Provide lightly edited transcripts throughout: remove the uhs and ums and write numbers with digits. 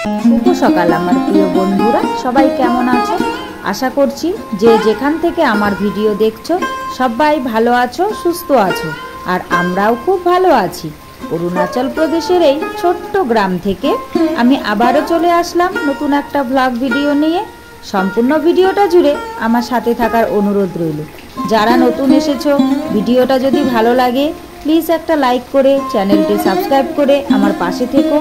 শুভ সকাল আমার প্রিয় বন্ধুরা, সবাই কেমন আছো? আশা করছি যে যেখান থেকে আমার ভিডিও দেখছো সবাই ভালো আছো, সুস্থ আছো। আর আমরাও খুব ভালো আছি। অরুণাচল প্রদেশের এই ছোট্ট গ্রাম থেকে আমি আবারও চলে আসলাম নতুন একটা ব্লগ ভিডিও নিয়ে। সম্পূর্ণ ভিডিওটা জুড়ে আমার সাথে থাকার অনুরোধ রইল। যারা নতুন এসেছো, ভিডিওটা যদি ভালো লাগে প্লিজ একটা লাইক করে চ্যানেলটি সাবস্ক্রাইব করে আমার পাশে থেকো।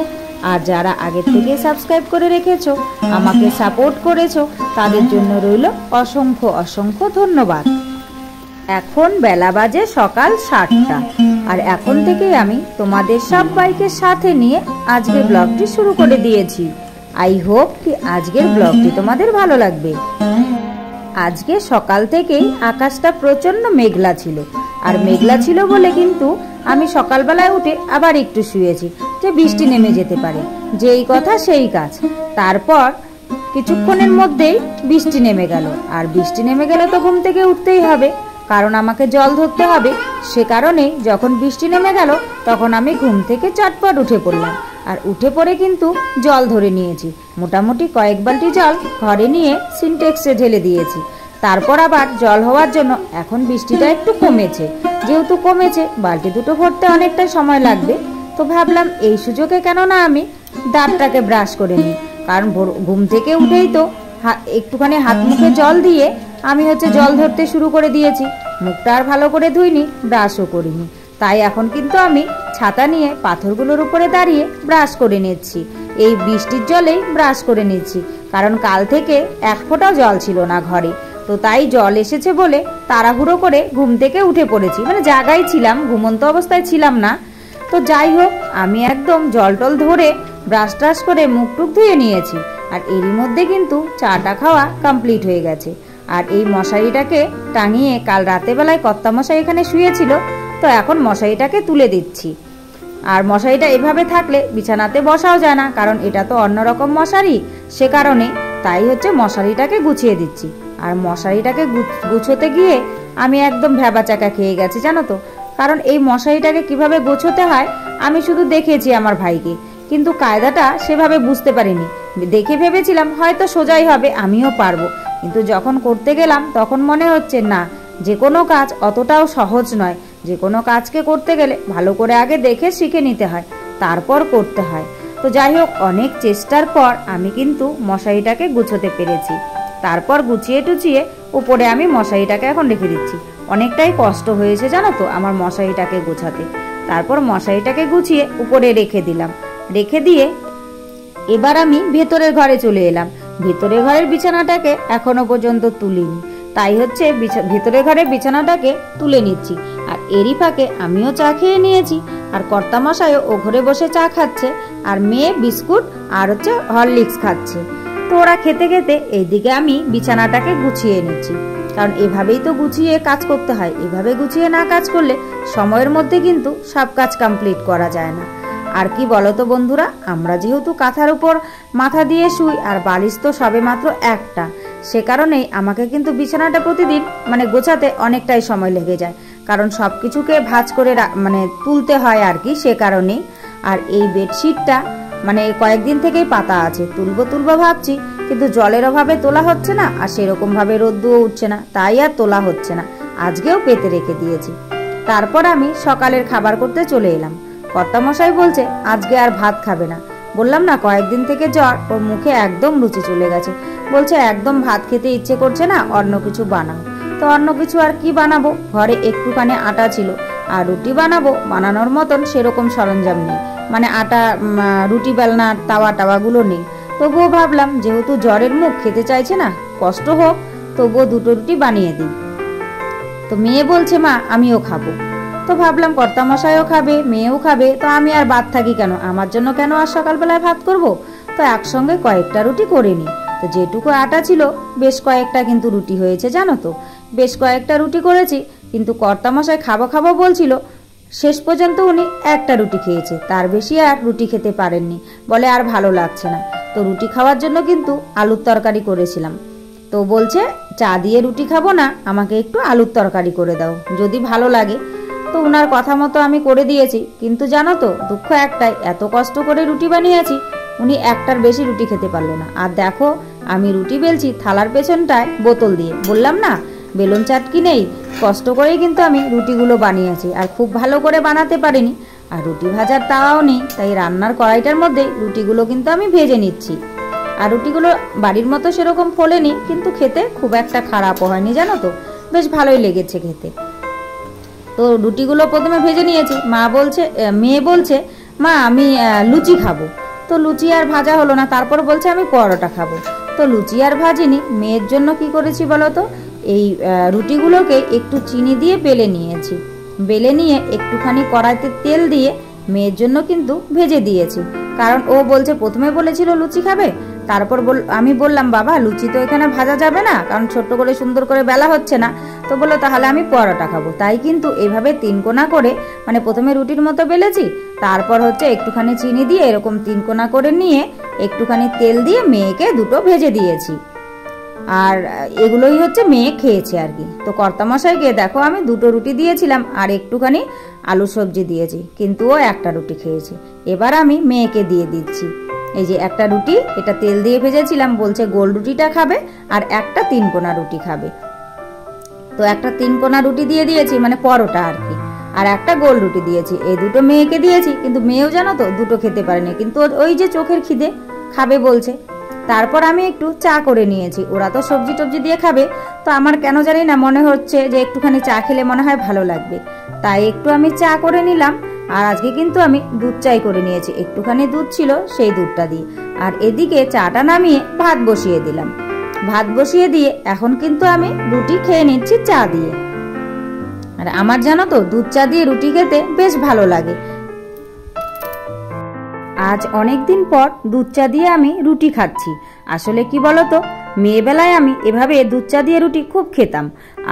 আর যারা আগের থেকে সাবস্ক্রাইব করে রেখেছো, আমাকে সাপোর্ট করেছো, তাদের জন্য রইল অসংখ্য অসংখ্য ধন্যবাদ। এখন বেলা বাজে সকাল 7টা, আর এখন থেকেই আমি তোমাদের সবাইকে সাথে নিয়ে আজকের ব্লগটি শুরু করে দিয়েছি। আই হোপ কি আজকের ব্লগটি তোমাদের ভালো লাগবে। আজকে সকাল থেকেই আকাশটা প্রচণ্ড মেঘলা ছিল, আর মেঘলা ছিল বলে কিন্তু আমি সকালবেলায় উঠে আবার একটু শুয়েছি যে বৃষ্টি নেমে যেতে পারে, যেই কথা সেই কাজ। তারপর কিছুক্ষণের মধ্যেই বৃষ্টি নেমে গেল, আর বৃষ্টি নেমে গেলে তো ঘুম থেকে উঠতেই হবে, কারণ আমাকে জল ধরতে হবে। সে কারণেই যখন বৃষ্টি নেমে গেল তখন আমি ঘুম থেকে চটপট উঠে পড়লাম, আর উঠে পড়ে কিন্তু জল ধরে নিয়েছি। মোটামুটি কয়েক বালতি জল ঘরে নিয়ে সিনটেক্সে ঢেলে দিয়েছি। তারপর আবার জল হওয়ার জন্য এখন বৃষ্টিটা একটু কমেছে, যেহেতু কমেছে বালতি দুটো ভরতে অনেকটা সময় লাগবে, তো ভাবলাম এই সুযোগে কেন না আমি দাঁতটাকে ব্রাশ করে নিই। কারণ ঘুম থেকে উঠেই তো একটুখানি হাত মুখে জল দিয়ে আমি জল ধরতে শুরু করে দিয়েছি। মুখটা আর ভালো করে ধুইনি, ব্রাশও করিনি। তাই এখন কিন্তু আমি ছাতা নিয়ে পাথরগুলোর উপরে দাঁড়িয়ে ব্রাশ করে নিচ্ছি। এই বৃষ্টির জলেই ব্রাশ করে নিচ্ছি, কারণ কাল থেকে এক ফোঁটাও জল ছিল না ঘরে। তো তাই জল এসেছে বলে তাড়াহুড়ো করে ঘুম থেকে উঠে পড়েছি, মানে জায়গায় ছিলাম, ঘুমন্ত অবস্থায় ছিলাম না। তো যাই হোক, আমি একদম জল টল ধরে ব্রাশ ট্রাশ করে মুখ টুক ধুয়ে নিয়েছি। আর এরই মধ্যে কিন্তু চাটা খাওয়া কমপ্লিট হয়ে গেছে। আর এই মশারিটাকে টাঙিয়ে কাল রাতেবেলায় কর্তা মশাই এখানে শুয়েছিল, তো এখন মশারিটাকে তুলে দিচ্ছি। আর মশারিটা এভাবে থাকলে বিছানাতে বসাও যায় না, কারণ এটা তো অন্যরকম মশারি, সে কারণে তাই মশারিটাকে গুছিয়ে দিচ্ছি। আর মশারিটাকে গুছোতে গিয়ে আমি একদম ভ্যাবাচাকা খেয়ে গেছি, জানো তো। কারণ এই মশারিটাকে কিভাবে গোছাতে হয় আমি শুধু দেখেছি আমার ভাইকে, কিন্তু কায়দাটা সেভাবে বুঝতে পারিনি। দেখে ভেবেছিলাম হয়তো সোজাই হবে, আমিও পারবো, কিন্তু যখন করতে গেলাম তখন মনে হচ্ছে না, যে কোনো কাজ অতটাও সহজ নয়। যে কোনো কাজকে করতে গেলে ভালো করে আগে দেখে শিখে নিতে হয়, তারপর করতে হয়। তো যাই হোক, অনেক চেষ্টার পর আমি কিন্তু মশারিটাকে গুছোতে পেরেছি। তারপর গুছিয়ে টুচিয়ে উপরে আমি মশারিটাকে এখন রেখে দিচ্ছি। অনেকটাই কষ্ট হয়েছে জানো তো আমার মশারিটাকে গোছাতে। তারপর মশারিটাকে গুছিয়ে উপরে রেখে দিলাম। রেখে দিয়ে এবার আমি ভেতরের ঘরে চলে এলাম। ভেতরের ঘরের বিছানাটাকে এখনো পর্যন্ত তুলিনি, তাই ভেতরের ঘরের বিছানাটাকে তুলে নিচ্ছি। আর এরই ফাঁকে আমিও চা খেয়ে নিয়েছি, আর কর্তামশাইও ও ঘরে বসে চা খাচ্ছে, আর মেয়ে বিস্কুট আর হরলিক্স খাচ্ছে। তো ওরা খেতে খেতে এইদিকে আমি বিছানাটাকে গুছিয়ে নিচ্ছি, কারণ এভাবেই তো গুছিয়ে কাজ করতে হয়। এভাবে গুছিয়ে না কাজ করলে সময়ের মধ্যে কিন্তু সব কাজ কমপ্লিট করা যায় না। আর কি বলতো বন্ধুরা, আমরা যেহেতু কাঁথার উপর মাথা দিয়ে শুই, আর বালিশ তো সবে মাত্র একটা, সে কারণেই আমাকে কিন্তু বিছানাটা প্রতিদিন গোছাতে অনেকটাই সময় লেগে যায়, কারণ সব কিছুকে ভাঁজ করে তুলতে হয় আর কি, সে কারণেই। আর এই বেডশিটটা কয়েকদিন থেকেই পাতা আছে, তুলবো ভাবছি, কিন্তু জলের অভাবে তোলা হচ্ছে না, আর সেরকম ভাবে রোদ্দুও উঠছে না, তাই আর তোলা হচ্ছে না। আজকেও পেতে রেখে দিয়েছি। তারপর আমি সকালের খাবার করতে চলে এলাম। কর্তামশাই বলছে আজকে আর ভাত খাবে না। বললাম না, কয়েকদিন থেকে জ্বর, ওর মুখে একদম রুচি চলে গেছে। বলছে একদম ভাত খেতে ইচ্ছে করছে না, অন্য কিছু বানাও। তো অন্য কিছু আর কি বানাবো, ঘরে একটুখানি আটা ছিল, আর রুটি বানানোর মতন সেরকম সরঞ্জাম নেই, আটা রুটি বেলনার তাওয়াগুলো নেই। তবুও ভাবলাম যেহেতু জ্বরের মুখ, খেতে চাইছে না, কষ্ট হোক, তবুও দুটো রুটি বানিয়ে দিই। তো মেয়ে বলছে মা আমিও খাবো। তো ভাবলাম কর্তামশাইও খাবে, মেয়েও খাবে, তো আমি আর বাদ থাকি কেন, আমার জন্য কেন আর সকালবেলায় ভাত করব। তো একসঙ্গে কয়েকটা রুটি করে নিই। তো যেটুকু আটা ছিল বেশ কয়েকটা কিন্তু রুটি হয়েছে, জানো তো। বেশ কয়েকটা রুটি করেছি, কিন্তু কর্তামশাই খাবো বলছিল, শেষ পর্যন্ত উনি একটা রুটি খেয়েছে, তার বেশি আর রুটি খেতে পারেননি, বলে আর ভালো লাগছে না। তো রুটি খাওয়ার জন্য কিন্তু আলুর তরকারি করেছিলাম। তো বলছে চা দিয়ে রুটি খাবো না, আমাকে একটু আলুর তরকারি করে দাও, যদি ভালো লাগে। তো উনার কথা মতো আমি করে দিয়েছি, কিন্তু জানো তো দুঃখ একটাই, এত কষ্ট করে রুটি বানিয়েছি, উনি একটার বেশি রুটি খেতে পারলো না। আর দেখো আমি রুটি বেলছি থালার পেছনটায় বোতল দিয়ে, বললাম না বেলুন চাটকি নেই, কষ্ট করেই কিন্তু আমি রুটিগুলো বানিয়েছি, আর খুব ভালো করে বানাতে পারিনি। আর রুটি ভাজার তাওয়াও নেই, তাই রান্নার কড়াইটার মধ্যে রুটিগুলো কিন্তু আমি ভেজে নিচ্ছি। আর রুটিগুলো বাড়ির মতো সেরকম ফোলেনি, কিন্তু খেতে খুব একটা খারাপও হয়নি জানো তো, বেশ ভালোই লেগেছে খেতে। তো রুটিগুলো প্রথমে ভেজে নিয়েছি। মেয়ে বলছে মা আমি লুচি খাবো। তো লুচি আর ভাজা হলো না, তারপর বলছে আমি পরোটা খাবো। তো লুচি আর ভাজিনি, মেয়ের জন্য কি করেছি বলো তো, এই রুটিগুলোকে একটু চিনি দিয়ে বেলে নিয়েছি। বেলে নিয়ে একটুখানি কড়াইতে তেল দিয়ে মেয়ের জন্য কিন্তু ভেজে দিয়েছি। কারণ ও বলছে, প্রথমে বলেছিল লুচি খাবে, তারপর আমি বললাম বাবা লুচি তো এখানে ভাজা যাবে না, কারণ ছোট্ট করে সুন্দর করে বেলা হচ্ছে না। তো বললো তাহলে আমি পরোটা খাবো। তাই কিন্তু এভাবে 3 কোনা করে, মানে প্রথমে রুটির মতো বেলেছি, তারপর হচ্ছে একটুখানি চিনি দিয়ে এরকম 3 কোনা করে নিয়ে একটুখানি তেল দিয়ে মেয়েকে দুটো ভেজে দিয়েছি। আর এগুলোই হচ্ছে মেয়ে খেয়েছে আর কি। তো কর্তামশাইকে দেখো আমি 2টো রুটি দিয়েছিলাম আর একটুখানি আলু সবজি দিয়েছি, কিন্তু ও একটা রুটি খেয়েছে। এবার আমি মেয়েকে দিয়ে দিচ্ছি। এই যে একটা রুটি, এটা তেল দিয়ে ভেজেছিলাম, বলছে গোল রুটিটা খাবে আর একটা 3 কোনা রুটি খাবে। তো একটা 3 কোনা রুটি দিয়ে দিয়েছি, মানে পরোটা আর কি, আর একটা গোল রুটি দিয়েছি। এই দুটো মেয়েকে দিয়েছি, কিন্তু মেয়েও জানো তো দুটো খেতে পারেনি, কিন্তু ওই যে চোখের খিদে খাবে বলছে। তারপর আমি একটু চা করে নিয়েছি। ওরা তো সবজি টবজি দিয়ে খাবে, তো আমার কেন জানি না মনে হচ্ছে যে একটুখানি চা খেলে মনে হয় ভালো লাগবে, তাই একটু আমি চা করে নিলাম। আর আজকে কিন্তু আমি দুধ চাই করে নিয়েছি, একটুখানি দুধ ছিল সেই দুধটা দিয়ে। আর এদিকে চাটা নামিয়ে ভাত বসিয়ে দিলাম। ভাত বসিয়ে দিয়ে এখন কিন্তু আমি রুটি খেয়ে নিচ্ছি চা দিয়ে। আর আমার জানো তো দুধ চা দিয়ে রুটি খেতে বেশ ভালো লাগে। আজ অনেক দিন পর দুধ চা দিয়ে আমি রুটি খাচ্ছি। আসলে কি বলতো, মেয়েবেলায় আমি এভাবে দুধ চা দিয়ে রুটি খুব খেতাম,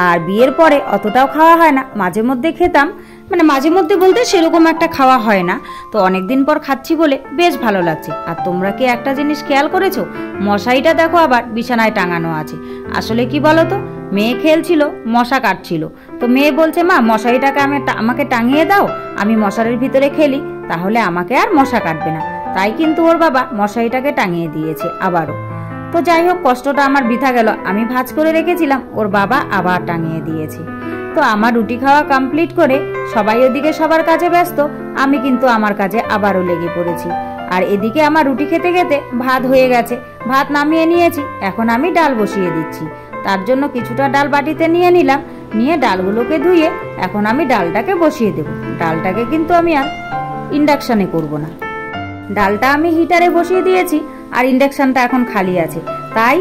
আর বিয়ের পরে অতটাও খাওয়া হয় না, মাঝে মধ্যে খেতাম, মানে মাঝে মধ্যে বলতে সেরকম একটা খাওয়া হয় না। তো অনেকদিন পর খাচ্ছি বলে বেশ ভালো লাগছে। আর তোমরা কি একটা জিনিস খেয়াল করেছো, মশারিটা দেখো আবার বিছানায় টাঙানো আছে। আসলে কি বলতো, মেয়ে খেলছিল, মশা কাটছিল, তো মেয়ে বলছে মা মশারিটাকে আমাকে টাঙিয়ে দাও, আমি মশারির ভিতরে খেলি, তাহলে আমাকে আর মশা কাটবে না। তাই কিন্তু ওর বাবা মশারিটাকে টাঙিয়ে দিয়েছে আবারও। তো যাই হোক, কষ্টটা আমার বৃথা গেল। আমি ভাঁজ করে রেখেছিলাম, ওর বাবা আবার টাঙিয়ে দিয়েছে। তো আমার রুটি খাওয়া কমপ্লিট করে সবাই ওদিকে সবার কাজে ব্যস্ত, আমি কিন্তু আমার কাজে আবারও লেগে পড়েছি। আর এদিকে আমার রুটি খেতে খেতে ভাত হয়ে গেছে, ভাত নামিয়ে নিয়েছি। এখন আমি ডাল বসিয়ে দিচ্ছি। তার জন্য কিছুটা ডাল বাটিতে নিয়ে নিলাম, নিয়ে ডালগুলোকে ধুয়ে এখন আমি ডালটাকে বসিয়ে দেব। ডালটাকে কিন্তু আমি আর ইন্ডাকশানে করব না, ডালটা আমি হিটারে বসিয়ে দিয়েছি, আর ইন্ডাকশানটা এখন খালি আছে। তাই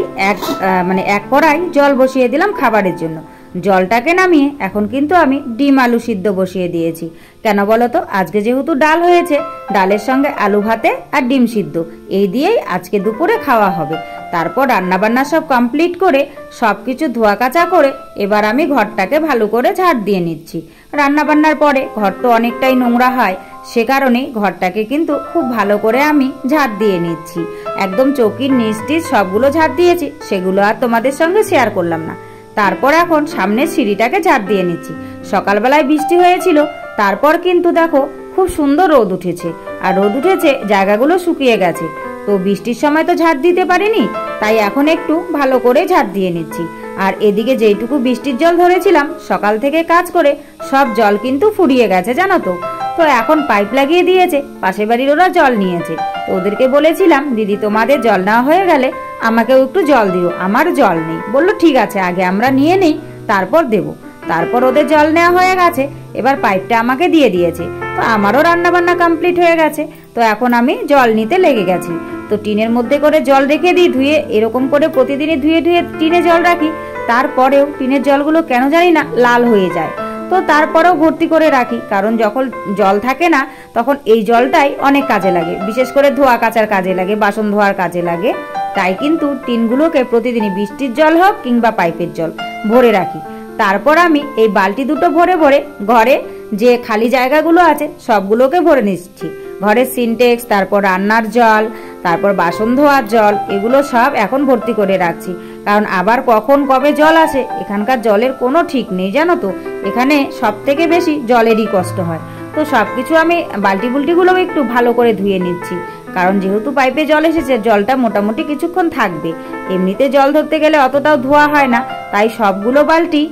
এক কড়াই জল বসিয়ে দিলাম খাবারের জন্য। জলটাকে নামিয়ে এখন কিন্তু আমি ডিম আলু সিদ্ধ বসিয়ে দিয়েছি। কেন বলো তো, আজকে যেহেতু ডাল হয়েছে, ডালের সঙ্গে আলু ভাতে আর ডিম সিদ্ধ এই দিয়েই আজকে দুপুরে খাওয়া হবে। তারপর রান্নাবান্না সব কমপ্লিট করে সব কিছু ধোয়া কাচা করে এবার আমি ঘরটাকে ভালো করে ঝাড় দিয়ে নিচ্ছি। রান্নাবান্নার পরে ঘর তো অনেকটাই নোংরা হয়, সে কারণে ঘরটাকে কিন্তু খুব ভালো করে আমি ঝাড় দিয়ে নিচ্ছি। একদম চৌকির নিচ টিচ সবগুলো ঝাড় দিয়েছি, সেগুলো আর তোমাদের সঙ্গে শেয়ার করলাম না। তারপর এখন সামনের সিঁড়িটাকে ঝাড় দিয়ে নিচ্ছি। সকালবেলায় বৃষ্টি হয়েছিল, তারপর কিন্তু দেখো খুব সুন্দর রোদ উঠেছে, আর রোদ উঠেছে জায়গাগুলো শুকিয়ে গেছে। তো বৃষ্টির সময় তো ঝাড় দিতে পারিনি, তাই এখন একটু ভালো করে ঝাড় দিয়ে নিচ্ছি। আর এদিকে যেইটুকু বৃষ্টির জল ধরেছিলাম সকাল থেকে কাজ করে, সব জল কিন্তু ফুরিয়ে গেছে জানো তো। তো এখন পাইপ লাগিয়ে দিয়েছে, পাশের বাড়ির ওরা জল নিয়েছে। তো ওদেরকে বলেছিলাম দিদি তোমাদের জল নেওয়া হয়ে গেলে আমাকেও একটু জল দিও, আমার জল নেই। বললো ঠিক আছে, আগে আমরা নিয়ে নেই তারপর দেব। তারপর ওদের জল নেওয়া হয়ে গেছে, এবার পাইপটা আমাকে দিয়ে দিয়েছে। তো আমারও রান্নাবান্না কমপ্লিট হয়ে গেছে। তো এখন আমি জল নিতে লেগে গেছি। তো টিনের মধ্যে করে জল রেখে দিই ধুয়ে, এরকম করে প্রতিদিনই ধুয়ে ধুয়ে টিনে জল রাখি। তারপরেও টিনের জলগুলো কেন জানি না লাল হয়ে যায়। তো তারপরেও ভর্তি করে রাখি, কারণ যখন জল থাকে না তখন এই জলটাই অনেক কাজে লাগে, বিশেষ করে ধোয়া কাচার কাজে লাগে, বাসন ধোয়ার কাজে লাগে। তাই কিন্তু টিনগুলোকে প্রতিদিনই বৃষ্টির জল হোক কিংবা পাইপের জল ভরে রাখি। তারপর আমি এই বালতি দুটো ভরে ভরে ঘরে যে খালি জায়গাগুলো আছে সবগুলোকে ভরে নিচ্ছি। ঘরের সিনটেক্স, তারপর রান্নার জল, তারপর বাসন ধোয়ার জল, এগুলো সব এখন ভর্তি করে রাখছি। কারণ আবার কখন কবে জল আসে, এখানকার জলের কোনো ঠিক নেই জানো তো। এখানে সব থেকে বেশি জলেরই কষ্ট হয়। তো সবকিছু আমি বালতি বুলটিগুলো একটু ভালো করে ধুয়ে নিচ্ছি। কারণ যেহেতু পাইপে জল এসেছে জলটা মোটামুটি কিছুক্ষণ থাকবে। এমনিতে জল ধরতে গেলে অতটাও ধোয়া হয় না, তাই সবগুলো বালতি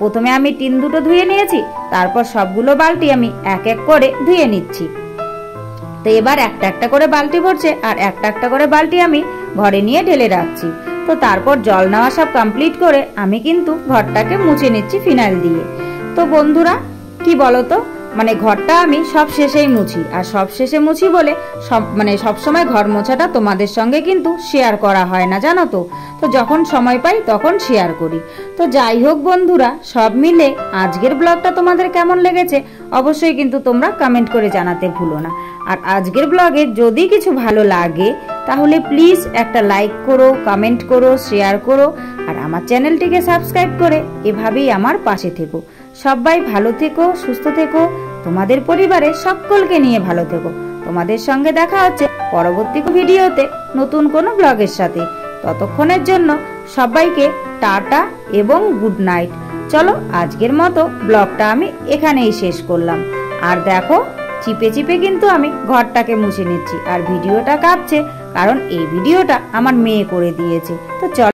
প্রথমে আমি টিন দুটো ধুয়ে নিয়েছি, তারপর সবগুলো বালতি আমি এক এক করে ধুয়ে নিচ্ছি। তো এবার একটা একটা করে বালতি ভরছে আর একটা একটা করে বালতি আমি ঘরে নিয়ে ঢেলে রাখছি। তো তারপর জল নেওয়া সব কমপ্লিট করে আমি কিন্তু ঘরটাকে মুছে নিচ্ছি ফিনাইল দিয়ে। তো বন্ধুরা কি বলতো, মানে ঘরটা আমি সব শেষেই মুছি, আর সব শেষে মুছি বলে সবসময় ঘর মোছাটা তোমাদের সঙ্গে কিন্তু শেয়ার করা হয় না, জানো তো। তো যখন সময় পাই তখন শেয়ার করি। তো যাই হোক বন্ধুরা, সব মিলে আজকের ব্লগটা তোমাদের কেমন লেগেছে অবশ্যই কিন্তু তোমরা কমেন্ট করে জানাতে ভুলো না। আর আজকের ব্লগে যদি কিছু ভালো লাগে তাহলে প্লিজ একটা লাইক করো, কমেন্ট করো, শেয়ার করো, আর আমার চ্যানেলটিকে সাবস্ক্রাইব করে এভাবেই আমার পাশে থেকো। সবাই ভালো থেকো, সুস্থ থেকো, তোমাদের পরিবারে সকলকে নিয়ে ভালো থেকো। তোমাদের সঙ্গে দেখা হচ্ছে পরবর্তী ভিডিওতে নতুন কোনো ব্লগের সাথে। ততক্ষণের জন্য সবাইকে টাটা এবং গুড নাইট। চলো আজকের মতো ব্লগটা আমি এখানেই শেষ করলাম। আর দেখো চিপে চিপে কিন্তু আমি ঘরটাকে মুছে নিচ্ছি, আর ভিডিওটা কাঁপছে কারণ এই ভিডিওটা আমার মেয়ে করে দিয়েছে। তো চলো।